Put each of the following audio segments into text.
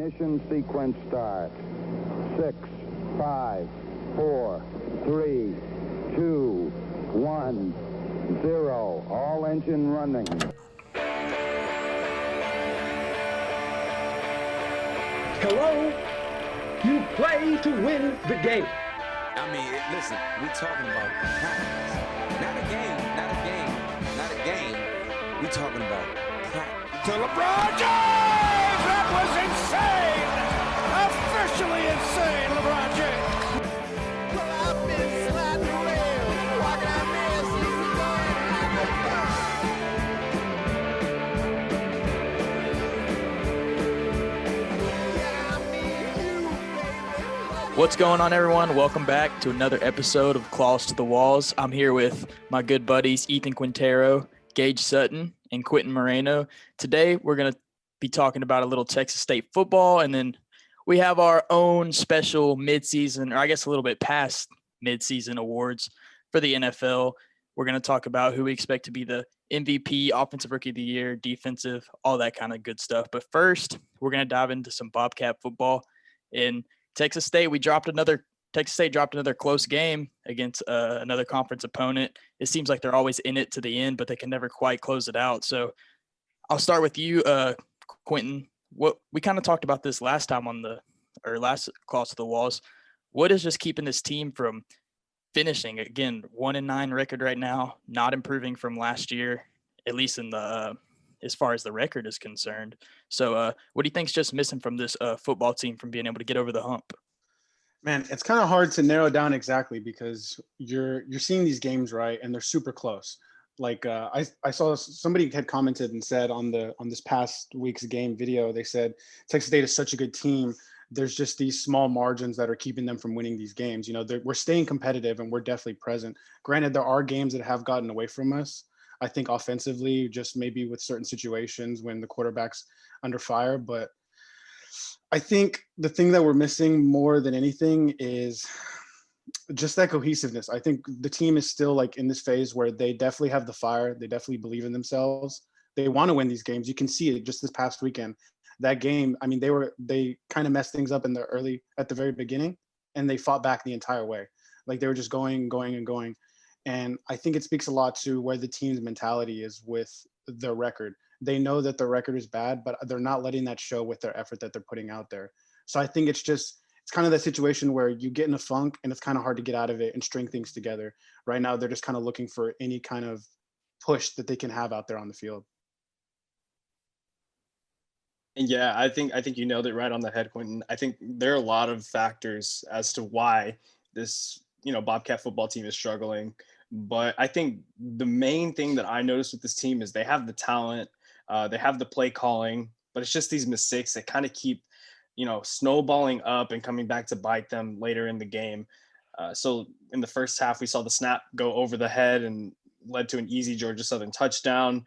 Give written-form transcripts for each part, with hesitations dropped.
Ignition sequence start. 6, 5, 4, 3, 2, 1, 0. All engine running. Hello? You play to win the game. I mean, listen, we're talking about practice. Not a game. We're talking about practice. To LeBron James! That was insane! Officially insane, LeBron James! Well, I've been sliding the rails, walking out there, What's going on, everyone? Welcome back to another episode of Claws to the Walls. I'm here with my good buddies, Ethan Quintero, Gage Sutton, and Quentin Moreno. Today, we're going to be talking about a little Texas State football, and then we have our own special midseason, or I guess a little bit past midseason awards for the NFL. We're going to talk about who we expect to be the MVP, Offensive Rookie of the Year, defensive, all that kind of good stuff. But first, we're going to dive into some Bobcat football. In Texas State dropped another close game against another conference opponent. It seems like they're always in it to the end, but they can never quite close it out. So I'll start with you, Quentin. What we kind of talked about this last time last Claws to the Walls. What is just keeping this team from finishing? Again, 1-9 record right now, not improving from last year, at least in the as far as the record is concerned. So what do you think is just missing from this football team from being able to get over the hump? Man, it's kind of hard to narrow down exactly because you're seeing these games, right, and they're super close. Like I saw somebody had commented and said on this past week's game video, they said Texas State is such a good team. There's just these small margins that are keeping them from winning these games. You know, we're staying competitive and we're definitely present. Granted, there are games that have gotten away from us. I think offensively, just maybe with certain situations when the quarterback's under fire. But I think the thing that we're missing more than anything is just that cohesiveness. I think the team is still like in this phase where they definitely have the fire. They definitely believe in themselves. They want to win these games. You can see it just this past weekend. That game, I mean, they kind of messed things up at the very beginning, and they fought back the entire way. Like they were just going. And I think it speaks a lot to where the team's mentality is with the record. They know that the record is bad, but they're not letting that show with their effort that they're putting out there. So I think it's kind of that situation where you get in a funk and it's kind of hard to get out of it and string things together. Right now, they're just kind of looking for any kind of push that they can have out there on the field. Yeah, I think you nailed it right on the head, Quentin. I think there are a lot of factors as to why this, Bobcat football team is struggling. But I think the main thing that I noticed with this team is they have the talent, they have the play calling, but it's just these mistakes that kind of keep, snowballing up and coming back to bite them later in the game. So in the first half, we saw the snap go over the head and led to an easy Georgia Southern touchdown.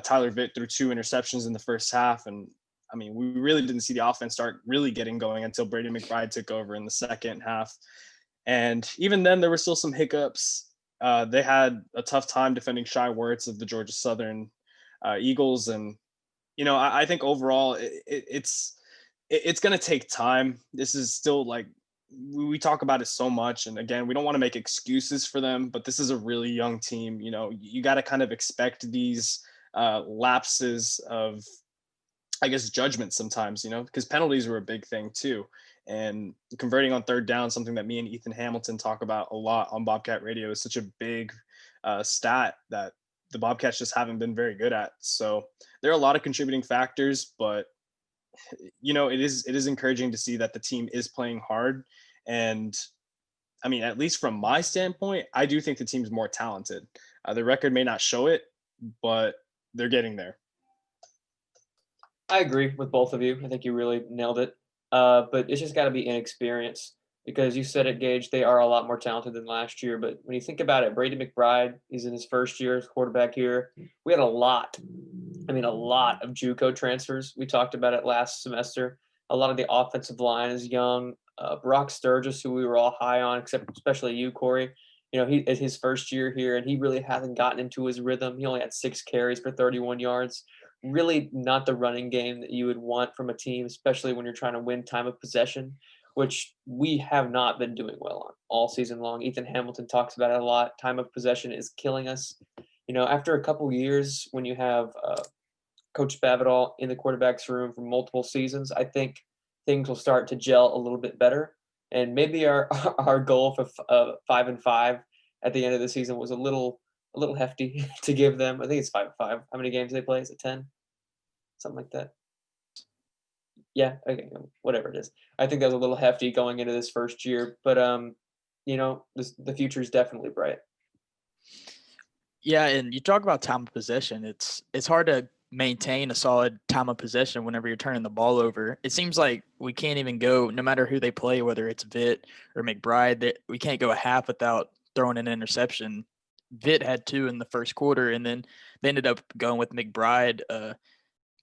Tyler Vitt threw 2 interceptions in the first half. And I mean, we really didn't see the offense start really getting going until Brady McBride took over in the second half. And even then, there were still some hiccups. They had a tough time defending Shy Wirtz of the Georgia Southern Eagles. And, I think overall it's going to take time. This is still like, we talk about it so much. And again, we don't want to make excuses for them, but this is a really young team. You got to kind of expect these lapses of, I guess, judgment sometimes, because penalties were a big thing too. And converting on third down, something that me and Ethan Hamilton talk about a lot on Bobcat Radio, is such a big stat that the Bobcats just haven't been very good at. So there are a lot of contributing factors, but it is encouraging to see that the team is playing hard. And I mean, at least from my standpoint, I do think the team's more talented. The record may not show it, but they're getting there. I agree with both of you. I think you really nailed it. But it's just got to be inexperience, because you said it, Gage, they are a lot more talented than last year. But when you think about it, Brady McBride is in his first year as quarterback here. We had a lot of JUCO transfers. We talked about it last semester. A lot of the offensive line is young. Brock Sturgis, who we were all high on, especially you, Kory, he is his first year here, and he really hasn't gotten into his rhythm. He only had 6 carries for 31 yards. really not the running game that you would want from a team, especially when you're trying to win time of possession, which we have not been doing well on all season long. Ethan Hamilton talks about it a lot. Time of possession is killing us. After a couple years, when you have Coach Spavital in the quarterback's room for multiple seasons, I think things will start to gel a little bit better. And maybe our our goal for 5-5 at the end of the season was a little hefty to give them. I think it's 5-5. How many games do they play? Is it 10? Something like that. Yeah, okay, whatever it is. I think that was a little hefty going into this first year, but the future is definitely bright. Yeah, and you talk about time of possession. It's hard to maintain a solid time of possession whenever you're turning the ball over. It seems like we can't even go, no matter who they play, whether it's Vitt or McBride, that we can't go a half without throwing an interception. Vitt had 2 in the first quarter, and then they ended up going with McBride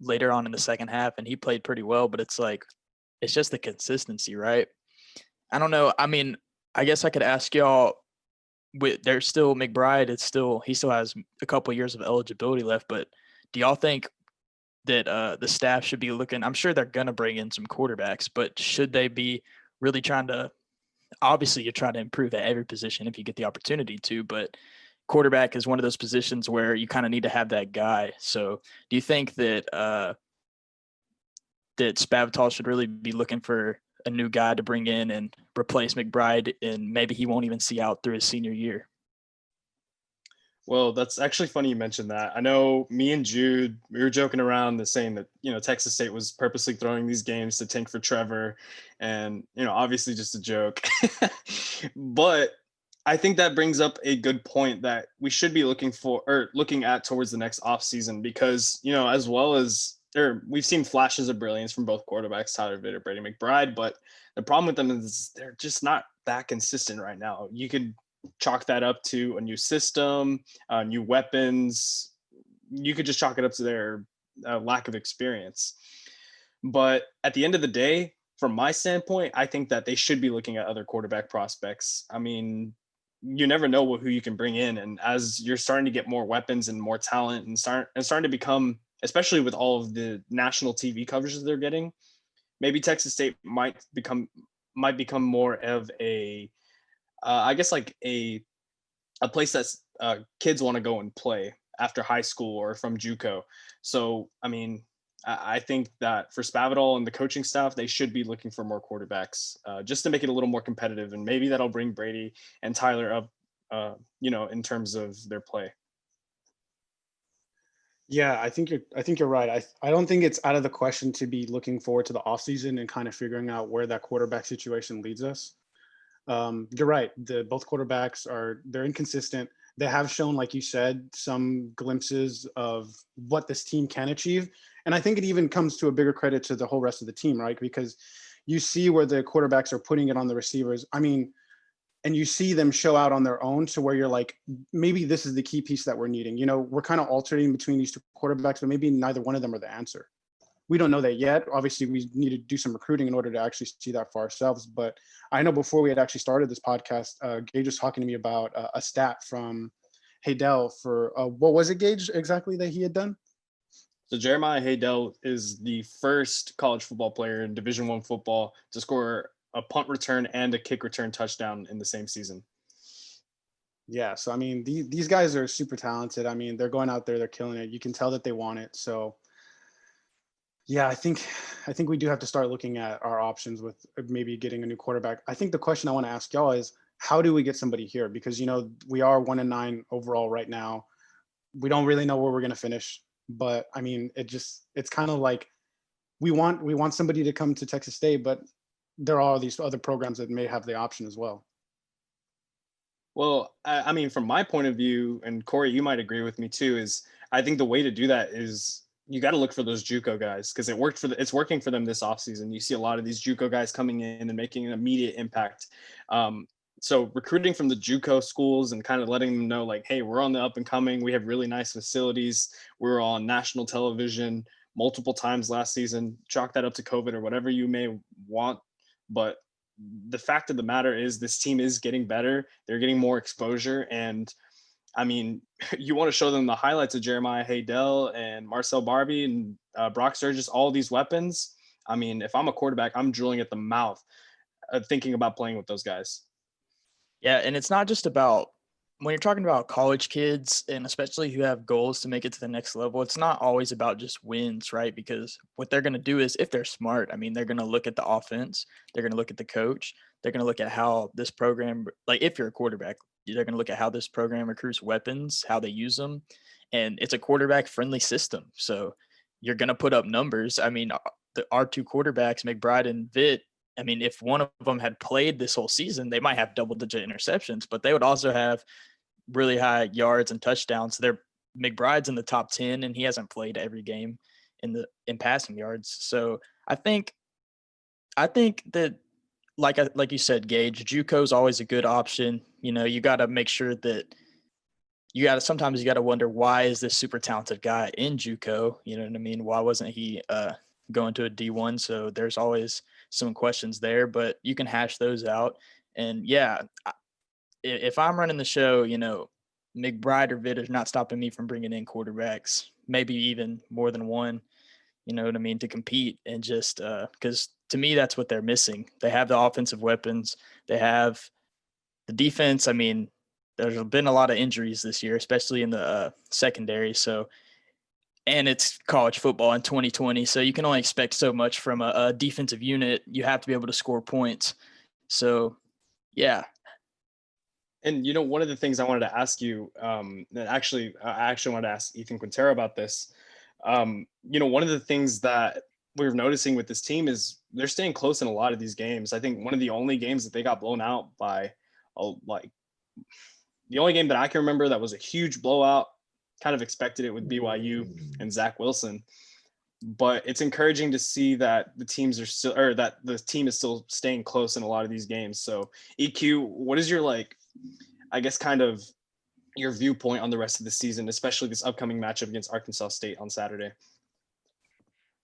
later on in the second half, and he played pretty well. But it's just the consistency, right? I don't know. I mean, I guess I could ask y'all. There's still McBride. He still has a couple of years of eligibility left, but do y'all think that the staff should be looking? I'm sure they're gonna bring in some quarterbacks, but should they be really trying to? Obviously, you're trying to improve at every position if you get the opportunity to, but quarterback is one of those positions where you kind of need to have that guy. So, do you think that that Spavital should really be looking for a new guy to bring in and replace McBride, and maybe he won't even see out through his senior year? Well, that's actually funny you mentioned that. I know me and Jude, we were joking around saying that, Texas State was purposely throwing these games to tank for Trevor, and, obviously just a joke. But I think that brings up a good point that we should be looking at towards the next offseason, because, as well as we've seen flashes of brilliance from both quarterbacks, Tyler Vitt or Brady McBride, but the problem with them is they're just not that consistent right now. You could chalk that up to a new system, new weapons. You could just chalk it up to their lack of experience. But at the end of the day, from my standpoint, I think that they should be looking at other quarterback prospects. I mean, you never know who you can bring in. And as you're starting to get more weapons and more talent and starting to become, especially with all of the national TV coverage that they're getting, maybe Texas State might become more of a, I guess like a place that's kids want to go and play after high school or from JUCO. So, I mean, I think that for Spavital and the coaching staff, they should be looking for more quarterbacks just to make it a little more competitive. And maybe that'll bring Brady and Tyler up, in terms of their play. Yeah, I think you're right. I don't think it's out of the question to be looking forward to the offseason and kind of figuring out where that quarterback situation leads us. You're right. Both quarterbacks they're inconsistent. They have shown, like you said, some glimpses of what this team can achieve. And I think it even comes to a bigger credit to the whole rest of the team, right? Because you see where the quarterbacks are putting it on the receivers. I mean, and you see them show out on their own to where you're like, maybe this is the key piece that we're needing. We're kind of alternating between these two quarterbacks, but maybe neither one of them are the answer. We don't know that yet. Obviously, we need to do some recruiting in order to actually see that for ourselves. But I know before we had actually started this podcast, Gage was talking to me about a stat from Haydell for what was it, Gage, exactly that he had done? So Jeremiah Haydell is the first college football player in Division I football to score a punt return and a kick return touchdown in the same season. Yeah, so I mean, these guys are super talented. I mean, they're going out there, they're killing it. You can tell that they want it. So yeah, I think we do have to start looking at our options with maybe getting a new quarterback. I think the question I want to ask y'all is, how do we get somebody here? Because, we are 1-9 overall right now. We don't really know where we're going to finish, but I mean, it's kind of like we want somebody to come to Texas State, but there are these other programs that may have the option as well. Well, I mean, from my point of view, and Kory, you might agree with me too, is I think the way to do that is you got to look for those JUCO guys, because it's working for them this offseason. You see a lot of these JUCO guys coming in and making an immediate impact. So recruiting from the JUCO schools and kind of letting them know, like, hey, we're on the up and coming. We have really nice facilities. We're on national television multiple times last season. Chalk that up to COVID or whatever you may want. But the fact of the matter is this team is getting better. They're getting more exposure. And I mean, you want to show them the highlights of Jeremiah Haydell and Marcel Barbie and Brock Sturgis, all these weapons. I mean, if I'm a quarterback, I'm drooling at the mouth thinking about playing with those guys. Yeah, and it's not just about when you're talking about college kids and especially who have goals to make it to the next level, it's not always about just wins, right? Because what they're going to do is if they're smart, I mean, they're going to look at the offense, they're going to look at the coach, they're going to look at how this program, like if you're a quarterback, they're going to look at how this program recruits weapons, how they use them. And it's a quarterback friendly system. So you're going to put up numbers. I mean, our two quarterbacks, McBride and Vitt, I mean, if one of them had played this whole season, they might have double-digit interceptions, but they would also have really high yards and touchdowns. McBride's in the top 10, and he hasn't played every game in passing yards. So I think that like you said, Gage, JUCO is always a good option. You know, you got to make sure that sometimes you got to wonder, why is this super talented guy in JUCO? You know what I mean? Why wasn't he going to a D1? So there's always some questions there, but you can hash those out. And yeah, if I'm running the show, you know, McBride or Vitt is not stopping me from bringing in quarterbacks, maybe even more than one, you know what I mean, to compete. And just because to me, that's what they're missing. They have the offensive weapons. They have the defense. I mean, there's been a lot of injuries this year, especially in the secondary. So, and it's college football in 2020. So you can only expect so much from a defensive unit. You have to be able to score points. So, yeah. And, you know, one of the things I wanted to ask you, I actually wanted to ask Ethan Quintero about this. You know, one of the things that we're noticing with this team is they're staying close in a lot of these games. I think one of the only games that they got blown out by, the only game that I can remember that was a huge blowout, kind of expected it with BYU and Zach Wilson. But it's encouraging to see that the team is still staying close in a lot of these games. So EQ, what is your, I guess, kind of your viewpoint on the rest of the season, especially this upcoming matchup against Arkansas State on Saturday?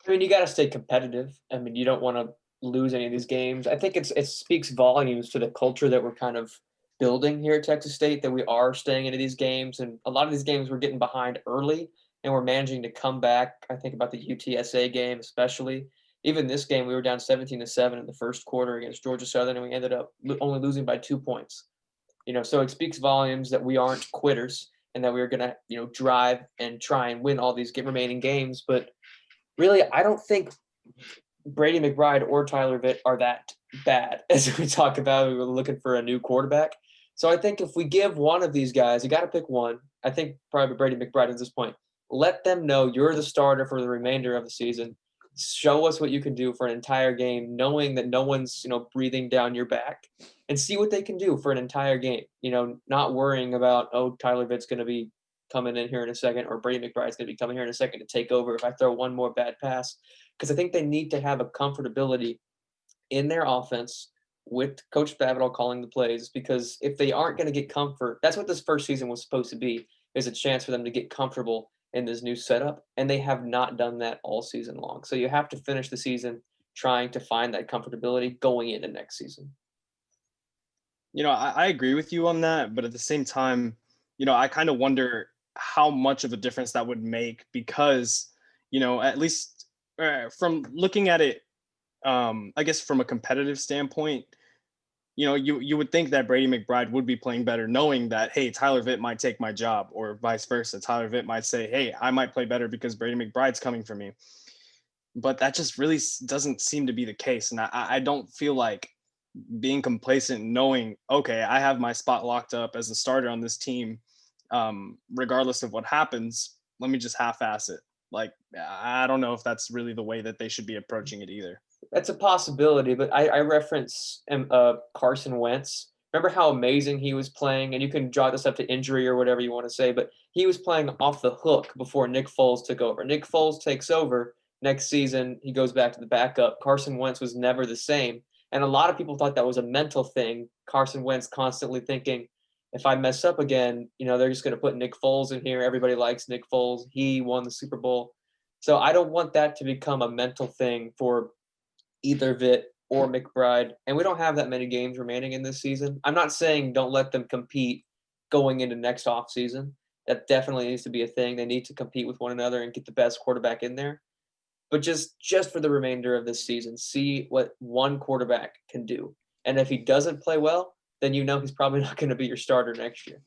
I mean, you got to stay competitive. I mean, you don't want to lose any of these games. I think it speaks volumes to the culture that we're kind of building here at Texas State, that we are staying into these games. And a lot of these games we're getting behind early and we're managing to come back. I think about the UTSA game, especially. Even this game, we were down 17-7 in the first quarter against Georgia Southern, and we ended up only losing by 2 points. You know, so it speaks volumes that we aren't quitters and that we're going to, you know, drive and try and win all these remaining games. But really, I don't think Brady McBride or Tyler Vitt are that bad as we talk about. We were looking for a new quarterback. So I think if we give one of these guys, you got to pick one. I think probably Brady McBride at this point. Let them know you're the starter for the remainder of the season. Show us what you can do for an entire game, knowing that no one's, you know, breathing down your back, and see what they can do for an entire game. You know, not worrying about, oh, Tyler Vitt's going to be coming in here in a second, or Brady McBride's going to be coming here in a second to take over if I throw one more bad pass. Because I think they need to have a comfortability in their offense with Coach Spavital calling the plays, because if they aren't going to get comfort, that's what this first season was supposed to be, is a chance for them to get comfortable in this new setup, and they have not done that all season long. So you have to finish the season trying to find that comfortability going into next season. You know, I agree with you on that, but at the same time, you know, I kind of wonder how much of a difference that would make, because, you know, at least from looking at it, I guess from a competitive standpoint, you know, you would think that Brady McBride would be playing better, knowing that, hey, Tyler Vitt might take my job, or vice versa. Tyler Vitt might say, hey, I might play better because Brady McBride's coming for me. But that just really doesn't seem to be the case. And I don't feel like being complacent, knowing, okay, I have my spot locked up as a starter on this team, regardless of what happens, let me just half-ass it. Like, I don't know if that's really the way that they should be approaching it either. That's a possibility, but I reference Carson Wentz. Remember how amazing he was playing? And you can draw this up to injury or whatever you want to say, but he was playing off the hook before Nick Foles took over. Nick Foles takes over next season. He goes back to the backup. Carson Wentz was never the same. And a lot of people thought that was a mental thing. Carson Wentz constantly thinking, if I mess up again, you know, they're just going to put Nick Foles in here. Everybody likes Nick Foles. He won the Super Bowl. So I don't want that to become a mental thing for either Vitt or McBride. And we don't have that many games remaining in this season. I'm not saying don't let them compete going into next offseason. That definitely needs to be a thing. They need to compete with one another and get the best quarterback in there. But just for the remainder of this season, see what one quarterback can do. And if he doesn't play well, then he's probably not going to be your starter next year.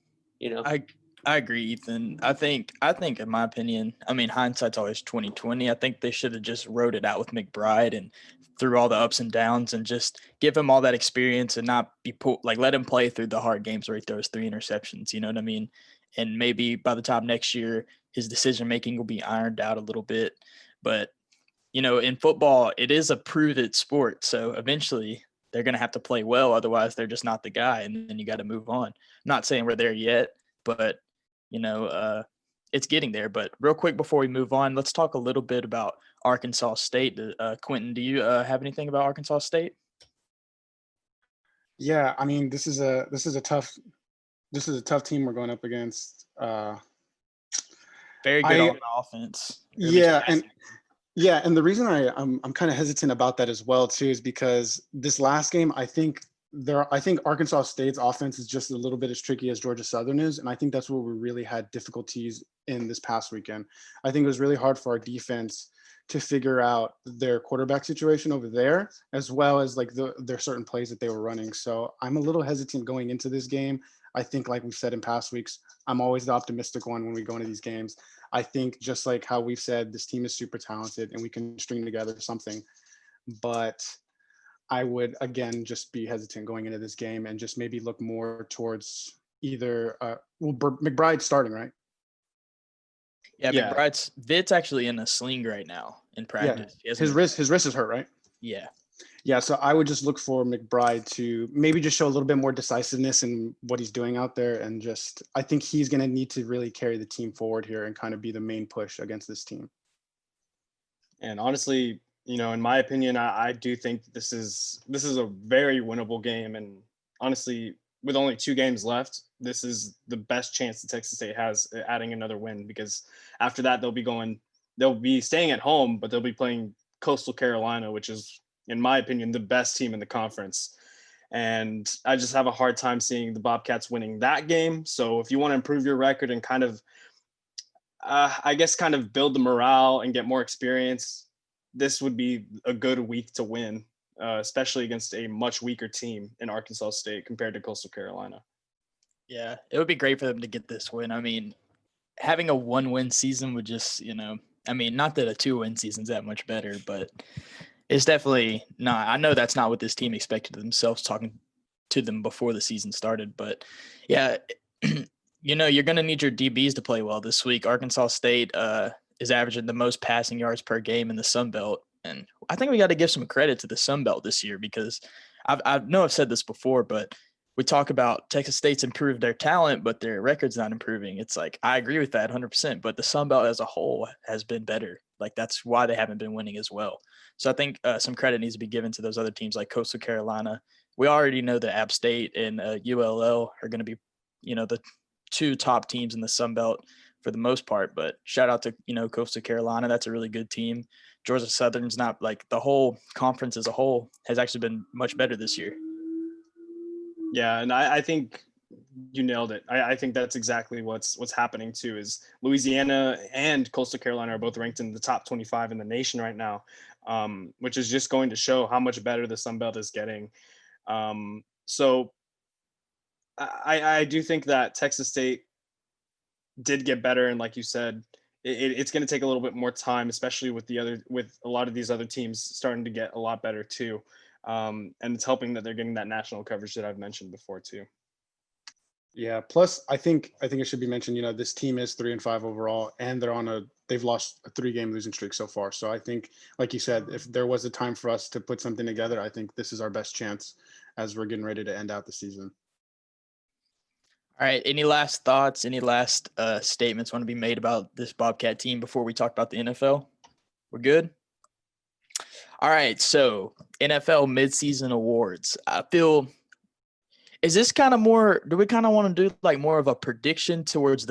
I agree, Ethan. I think in my opinion, I mean, hindsight's always 20/20. I think they should have just wrote it out with McBride and through all the ups and downs and just give him all that experience and not be let him play through the hard games where he throws 3 interceptions. You know what I mean? And maybe by the time next year, his decision making will be ironed out a little bit. But in football, it is a prove-it sport. So eventually they're going to have to play well. Otherwise, they're just not the guy. And then you got to move on. I'm not saying we're there yet, but, it's getting there. But real quick before we move on, let's talk a little bit about Arkansas State. Quentin, do you have anything about Arkansas State? Yeah, I mean, this is a tough team we're going up against. Very good on the offense. And the reason I'm kind of hesitant about that as well too is because this last game, I think Arkansas State's offense is just a little bit as tricky as Georgia Southern is, and I think that's where we really had difficulties in this past weekend. I think it was really hard for our defense to figure out their quarterback situation over there, as well as their certain plays that they were running. So I'm a little hesitant going into this game. I think, like we've said in past weeks, I'm always the optimistic one when we go into these games. I think just like how we've said, this team is super talented and we can string together something. But I would, again, just be hesitant going into this game and just maybe look more towards either McBride's starting, right? Yeah, McBride's Vid's actually in a sling right now in practice. Yeah. His wrist is hurt, right? Yeah. Yeah, so I would just look for McBride to maybe just show a little bit more decisiveness in what he's doing out there. And just, I think he's going to need to really carry the team forward here and kind of be the main push against this team. And honestly, in my opinion, I do think this is a very winnable game. And honestly, with only 2 games left, this is the best chance that Texas State has at adding another win, because after that, they'll be staying at home, but they'll be playing Coastal Carolina, which is, in my opinion, the best team in the conference. And I just have a hard time seeing the Bobcats winning that game. So if you want to improve your record and kind of build the morale and get more experience, this would be a good week to win, especially against a much weaker team in Arkansas State compared to Coastal Carolina. Yeah, it would be great for them to get this win. I mean, having a 1-win season would just, not that a 2-win season's that much better, but it's definitely not. I know that's not what this team expected of themselves talking to them before the season started. But, yeah, you're going to need your DBs to play well this week. Arkansas State is averaging the most passing yards per game in the Sun Belt. And I think we got to give some credit to the Sun Belt this year, because I know I've said this before, but we talk about Texas State's improved their talent, but their record's not improving. It's like, I agree with that 100%, but the Sun Belt as a whole has been better. That's why they haven't been winning as well. So I think some credit needs to be given to those other teams like Coastal Carolina. We already know that App State and ULL are going to be, the 2 top teams in the Sun Belt for the most part, but shout out to, Coastal Carolina. That's a really good team. Georgia Southern's not the whole conference as a whole has actually been much better this year. Yeah, and I think you nailed it. I think that's exactly what's happening too, is Louisiana and Coastal Carolina are both ranked in the top 25 in the nation right now, which is just going to show how much better the Sun Belt is getting. So I do think that Texas State did get better, and like you said, it's going to take a little bit more time, especially with a lot of these other teams starting to get a lot better too. And it's helping that they're getting that national coverage that I've mentioned before too. Yeah. Plus, I think it should be mentioned, this team is 3-5 overall, and they've lost a 3-game losing streak so far. So I think, like you said, if there was a time for us to put something together, I think this is our best chance as we're getting ready to end out the season. All right. Any last thoughts? Any last statements want to be made about this Bobcat team before we talk about the NFL? We're good? All right. So NFL midseason awards. I feel, is this kind of more, do we kind of want to do more of a prediction towards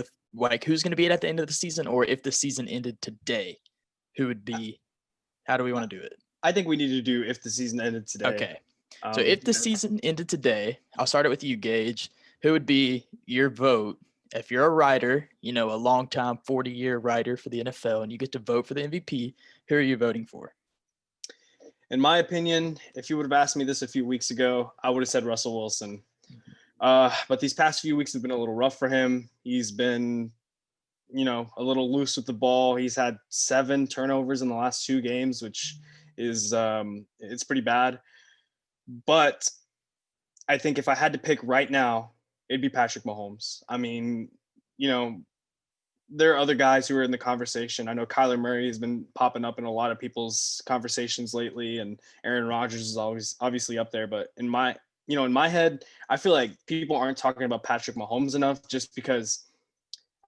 who's going to be at the end of the season, or if the season ended today, who would be, how do we want to do it? I think we need to do if the season ended today. Okay. So if the season ended today, I'll start it with you, Gage. who would be your vote if you're a writer, a long-time 40-year writer for the NFL, and you get to vote for the MVP? Who are you voting for? In my opinion, if you would have asked me this a few weeks ago, I would have said Russell Wilson. But these past few weeks have been a little rough for him. He's been, a little loose with the ball. He's had 7 turnovers in the last 2 games, which is it's pretty bad. But I think if I had to pick right now, it'd be Patrick Mahomes. I mean, there are other guys who are in the conversation. I know Kyler Murray has been popping up in a lot of people's conversations lately, and Aaron Rodgers is always obviously up there. But in my head, I feel like people aren't talking about Patrick Mahomes enough, just because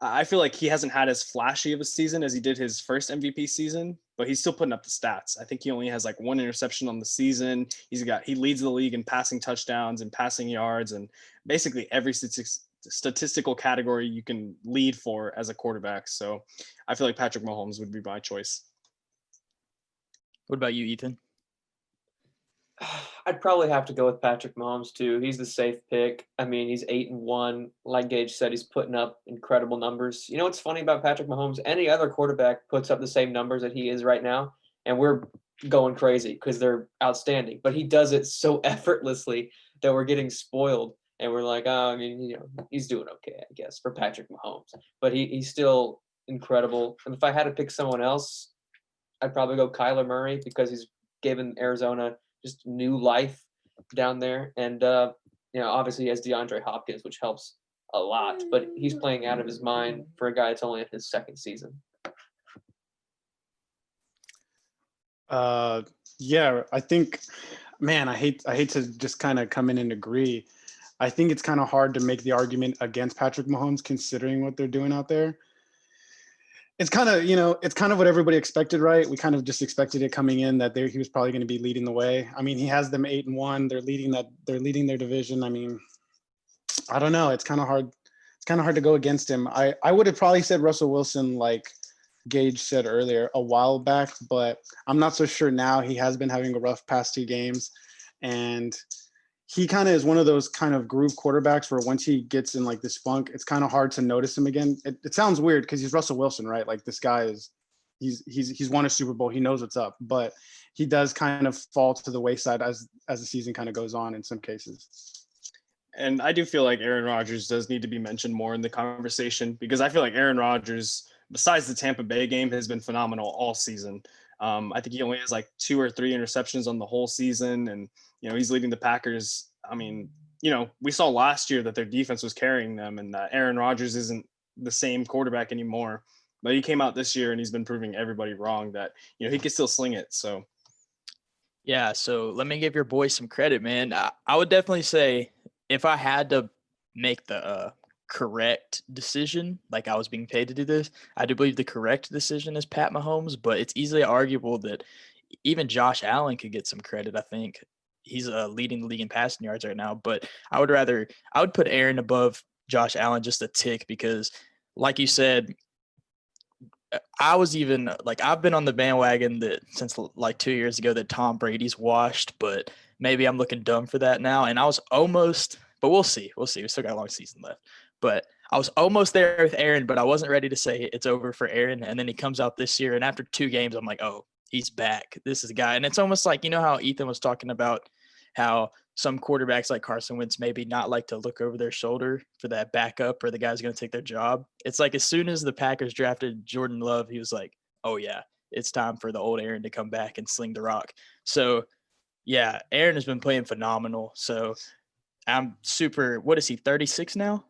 I feel like he hasn't had as flashy of a season as he did his first MVP season, but he's still putting up the stats. I think he only has like 1 interception on the season. He leads the league in passing touchdowns and passing yards, and basically every statistical category you can lead for as a quarterback. So I feel like Patrick Mahomes would be my choice. What about you, Ethan? I'd probably have to go with Patrick Mahomes too. He's the safe pick. I mean, he's 8-1. Like Gage said, he's putting up incredible numbers. You know what's funny about Patrick Mahomes? Any other quarterback puts up the same numbers that he is right now, and we're going crazy because they're outstanding. But he does it so effortlessly that we're getting spoiled, and we're like, oh, I mean, he's doing okay, I guess, for Patrick Mahomes. But he's still incredible. And if I had to pick someone else, I'd probably go Kyler Murray, because he's given Arizona just new life down there. And, obviously he has DeAndre Hopkins, which helps a lot, but he's playing out of his mind for a guy that's only in his 2nd season. Yeah, I think, man, I hate to just kind of come in and agree. I think it's kind of hard to make the argument against Patrick Mahomes considering what they're doing out there. It's kind of what everybody expected, right? We kind of just expected it coming in that he was probably going to be leading the way. I mean, he has them 8-1. They're leading their division. I mean, I don't know. It's kind of hard. It's kind of hard to go against him. I would have probably said Russell Wilson, like Gage said earlier, a while back, but I'm not so sure now. He has been having a rough past 2 games, and he kind of is one of those kind of groove quarterbacks where once he gets in like this funk, it's kind of hard to notice him again. It sounds weird because he's Russell Wilson, right? Like this guy he's won a Super Bowl. He knows what's up, but he does kind of fall to the wayside as the season kind of goes on in some cases. And I do feel like Aaron Rodgers does need to be mentioned more in the conversation, because I feel like Aaron Rodgers, besides the Tampa Bay game, has been phenomenal all season. I think he only has like 2 or 3 interceptions on the whole season, and he's leading the Packers. I mean, we saw last year that their defense was carrying them, and that Aaron Rodgers isn't the same quarterback anymore. But he came out this year and he's been proving everybody wrong that, he can still sling it. So, yeah. So let me give your boy some credit, man. I would definitely say if I had to make the correct decision, like I was being paid to do this, I do believe the correct decision is Pat Mahomes, but it's easily arguable that even Josh Allen could get some credit. I think he's leading the league in passing yards right now, but I would put Aaron above Josh Allen just a tick, because like you said, I was even like, I've been on the bandwagon that since like 2 years ago that Tom Brady's washed, but maybe I'm looking dumb for that now. And I was almost, but we'll see. We still got a long season left, but I was almost there with Aaron, but I wasn't ready to say it's over for Aaron. And then he comes out this year, and after 2 games, I'm like, oh, he's back. This is a guy. And it's almost like, how Ethan was talking about how some quarterbacks like Carson Wentz maybe not like to look over their shoulder for that backup or the guy's going to take their job. It's like as soon as the Packers drafted Jordan Love, he was like, oh yeah, it's time for the old Aaron to come back and sling the rock. So yeah, Aaron has been playing phenomenal. So I'm super, what is he, 36 now?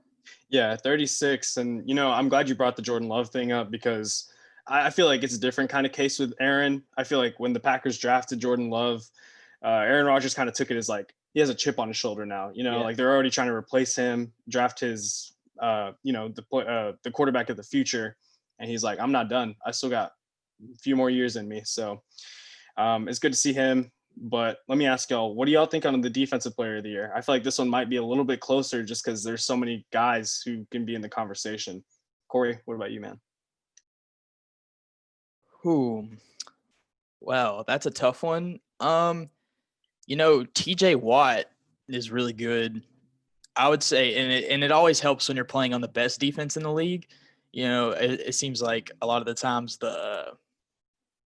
Yeah, 36. And, I'm glad you brought the Jordan Love thing up, because I feel like it's a different kind of case with Aaron. I feel like when the Packers drafted Jordan Love, Aaron Rodgers kind of took it as like, he has a chip on his shoulder now, like they're already trying to replace him, draft his, the quarterback of the future. And he's like, I'm not done. I still got a few more years in me. So it's good to see him. But let me ask y'all, what do y'all think on the defensive player of the year? I feel like this one might be a little bit closer just because there's so many guys who can be in the conversation. Kory, what about you, man? Well, that's a tough one. TJ Watt is really good. I would say, and it always helps when you're playing on the best defense in the league. You know, it seems like a lot of the times the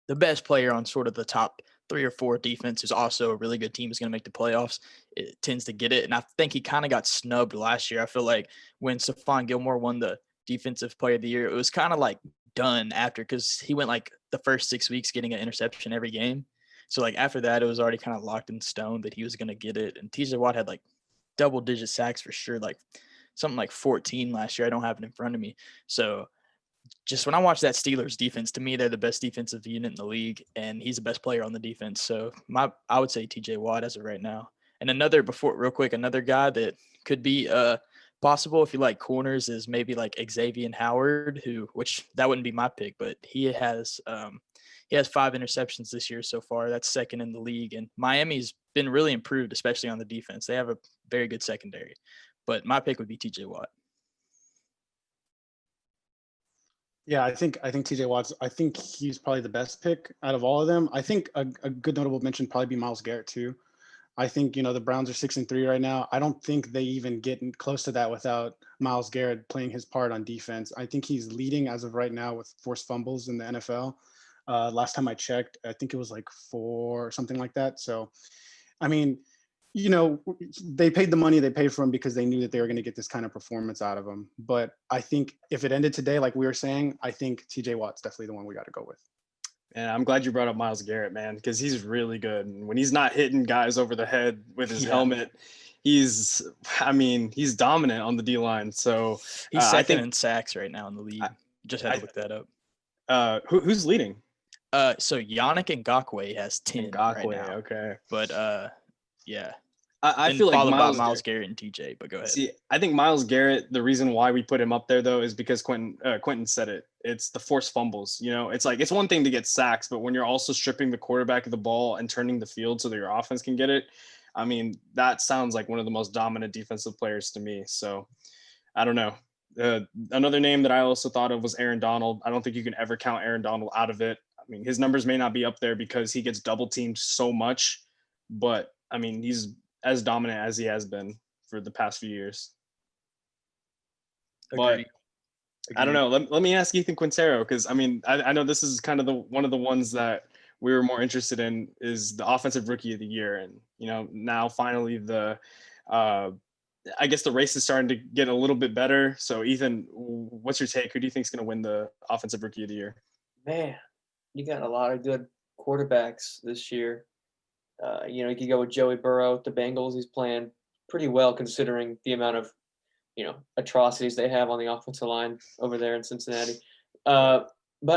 best player on sort of the top 3 or 4 defense who's also a really good team is going to make the playoffs. It tends to get it. And I think he kind of got snubbed last year. I feel like when Stephon Gilmore won the defensive player of the year, it was kind of like done after, because he went like the first 6 weeks getting an interception every game. So like after that, it was already kind of locked in stone that he was going to get it. And TJ Watt had like double-digit sacks for sure, like something like 14 last year. I don't have it in front of me. So just when I watch that Steelers defense, to me, they're the best defensive unit in the league, and he's the best player on the defense. So I would say TJ Watt as of right now. And another guy that could be possible if you like corners is maybe like Xavier Howard, which that wouldn't be my pick, but he has 5 interceptions this year so far. That's second in the league, and Miami's been really improved, especially on the defense. They have a very good secondary, but my pick would be TJ Watt. Yeah, I think TJ Watt's. I think he's probably the best pick out of all of them. I think a good notable mention probably be Myles Garrett too. I think the Browns are 6-3 right now. I don't think they even get close to that without Myles Garrett playing his part on defense. I think he's leading as of right now with forced fumbles in the NFL. Last time I checked, I think it was like 4 or something like that. So, I mean, they paid the money they paid for him because they knew that they were going to get this kind of performance out of him. But I think if it ended today, like we were saying, I think TJ Watt's definitely the one we got to go with. And I'm glad you brought up Myles Garrett, man, because he's really good. And when he's not hitting guys over the head with his helmet, he's dominant on the D-line. So he's second in sacks right now in the league. Just had to look that up. Who's leading? So Yannick Ngakoue has 10 right now. Okay. But yeah. I feel like followed by Myles Garrett and TJ, but go ahead. See, I think Myles Garrett, the reason why we put him up there though is because Quentin said it. It's the forced fumbles. It's like, it's one thing to get sacks, but when you're also stripping the quarterback of the ball and turning the field so that your offense can get it, I mean, that sounds like one of the most dominant defensive players to me. So I don't know. Another name that I also thought of was Aaron Donald. I don't think you can ever count Aaron Donald out of it. I mean, his numbers may not be up there because he gets double teamed so much, but I mean, he's as dominant as he has been for the past few years. Agreed. But I don't know. Let me ask Ethan Quintero, because I mean, I know this is kind of one of the ones that we were more interested in is the offensive rookie of the year. And, now finally I guess the race is starting to get a little bit better. So Ethan, what's your take? Who do you think is going to win the offensive rookie of the year? Man, you got a lot of good quarterbacks this year. You could go with Joey Burrow, the Bengals. He's playing pretty well considering the amount of, atrocities they have on the offensive line over there in Cincinnati. But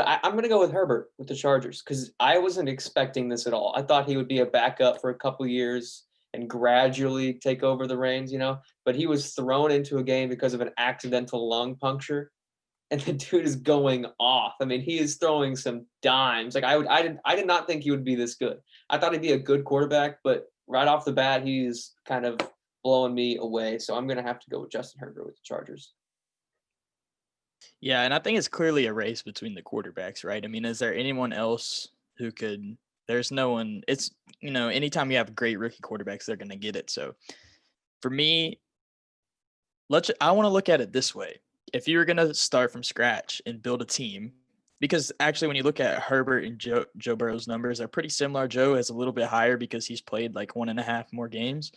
I'm going to go with Herbert with the Chargers because I wasn't expecting this at all. I thought he would be a backup for a couple years and gradually take over the reins, but he was thrown into a game because of an accidental lung puncture. And the dude is going off. I mean, he is throwing some dimes. Like I did not think he would be this good. I thought he'd be a good quarterback, but right off the bat, he's kind of blowing me away. So I'm going to have to go with Justin Herbert with the Chargers. Yeah, and I think it's clearly a race between the quarterbacks, right? I mean, is there anyone else who could – there's no one – it's, anytime you have great rookie quarterbacks, they're going to get it. So for me, I want to look at it this way. If you were going to start from scratch and build a team, because actually when you look at Herbert and Joe Burrow's numbers, they're pretty similar. Joe is a little bit higher because he's played like 1.5 more games,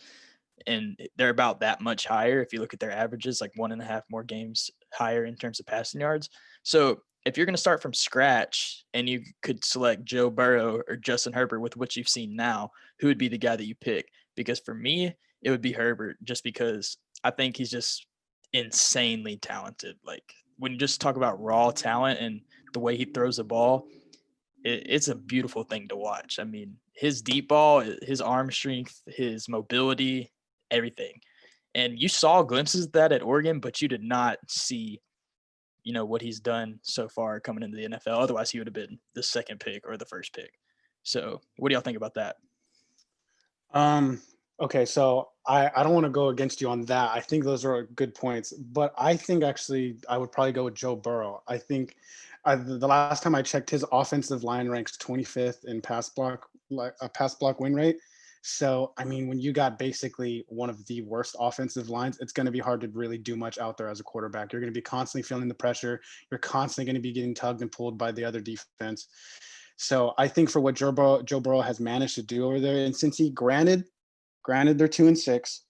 and they're about that much higher. If you look at their averages, like 1.5 more games higher in terms of passing yards. So if you're going to start from scratch and you could select Joe Burrow or Justin Herbert with what you've seen now, who would be the guy that you pick? Because for me, it would be Herbert, just because I think he's just insanely talented. Like when you just talk about raw talent and the way he throws the ball, it's a beautiful thing to watch. I mean, his deep ball, his arm strength, his mobility, everything. And you saw glimpses of that at Oregon, but you did not see, what he's done so far coming into the NFL. Otherwise, he would have been the second pick or the first pick. So what do y'all think about that? Okay, so I don't want to go against you on that. I think those are good points, but I think actually I would probably go with Joe Burrow. I think the last time I checked, his offensive line ranks 25th in pass block win rate, So, I mean, when you got basically one of the worst offensive lines, it's going to be hard to really do much out there as a quarterback. You're going to be constantly feeling the pressure. You're constantly going to be getting tugged and pulled by the other defense. So I think for what Joe Burrow has managed to do over there, and since he granted they're 2-6,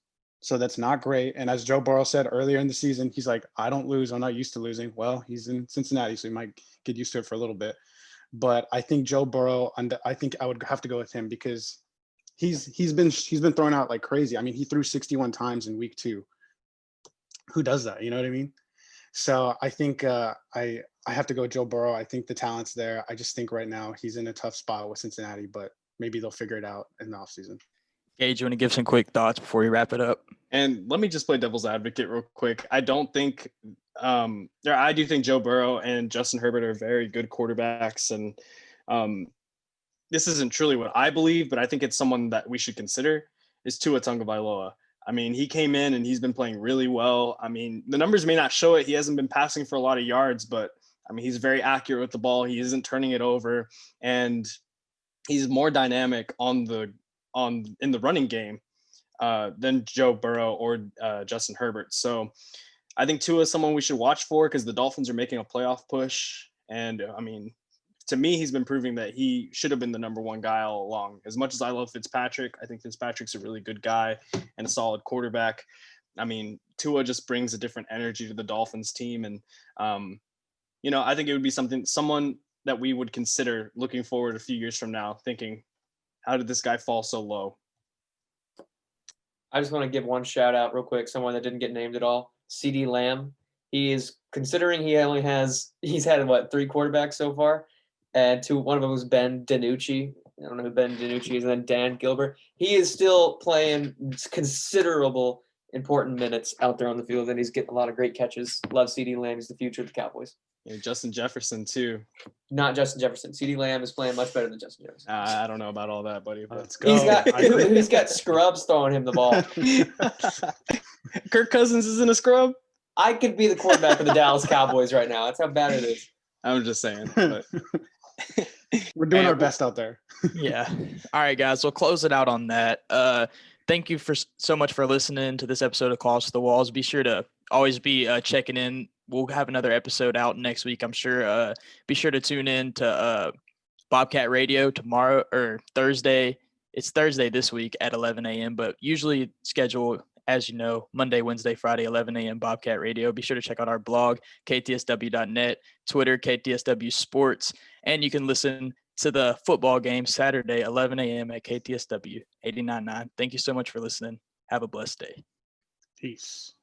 so that's not great. And as Joe Burrow said earlier in the season, he's like, I don't lose. I'm not used to losing. Well, he's in Cincinnati, so he might get used to it for a little bit. But I think Joe Burrow, and I think I would have to go with him because he's been thrown out like crazy. I mean, he threw 61 times in week 2. Who does that? You know what I mean? So I think I have to go Joe Burrow. I think the talent's there. I just think right now he's in a tough spot with Cincinnati, but maybe they'll figure it out in the offseason. Gage, you want to give some quick thoughts before we wrap it up? And let me just play devil's advocate real quick. I do think Joe Burrow and Justin Herbert are very good quarterbacks. And this isn't truly what I believe, but I think it's someone that we should consider is Tua Tagovailoa. I mean, he came in and he's been playing really well. I mean, the numbers may not show it. He hasn't been passing for a lot of yards, but I mean, he's very accurate with the ball. He isn't turning it over, and he's more dynamic in the running game than Joe Burrow or Justin Herbert. So I think Tua is someone we should watch for because the Dolphins are making a playoff push. And I mean, to me, he's been proving that he should have been the number one guy all along. As much as I love Fitzpatrick, I think Fitzpatrick's a really good guy and a solid quarterback. I mean, Tua just brings a different energy to the Dolphins team. And, I think it would be someone that we would consider looking forward a few years from now, thinking, how did this guy fall so low? I just want to give one shout out real quick. Someone that didn't get named at all, CeeDee Lamb. He is, considering he's had 3 quarterbacks so far. And one of them was Ben DiNucci. I don't know who Ben DiNucci is. And then Dan Gilbert. He is still playing considerable important minutes out there on the field, and he's getting a lot of great catches. Love CeeDee Lamb. He's the future of the Cowboys. Yeah, Justin Jefferson, too. Not Justin Jefferson. CeeDee Lamb is playing much better than Justin Jefferson. I don't know about all that, buddy. Let's go. He's got scrubs throwing him the ball. Kirk Cousins is in a scrub? I could be the quarterback of the Dallas Cowboys right now. That's how bad it is. I'm just saying. But we're doing our best out there. Yeah. All right, guys. We'll close it out on that. Thank you so much for listening to this episode of Close to the Walls. Be sure to always be checking in. We'll have another episode out next week, I'm sure. Be sure to tune in to Bobcat Radio tomorrow or Thursday. It's Thursday this week at 11 a.m., but usually schedule, as you know, Monday, Wednesday, Friday, 11 a.m. Bobcat Radio. Be sure to check out our blog, ktsw.net, Twitter, KTSW Sports, and you can listen to the football game Saturday, 11 a.m. at KTSW 89.9. Thank you so much for listening. Have a blessed day. Peace.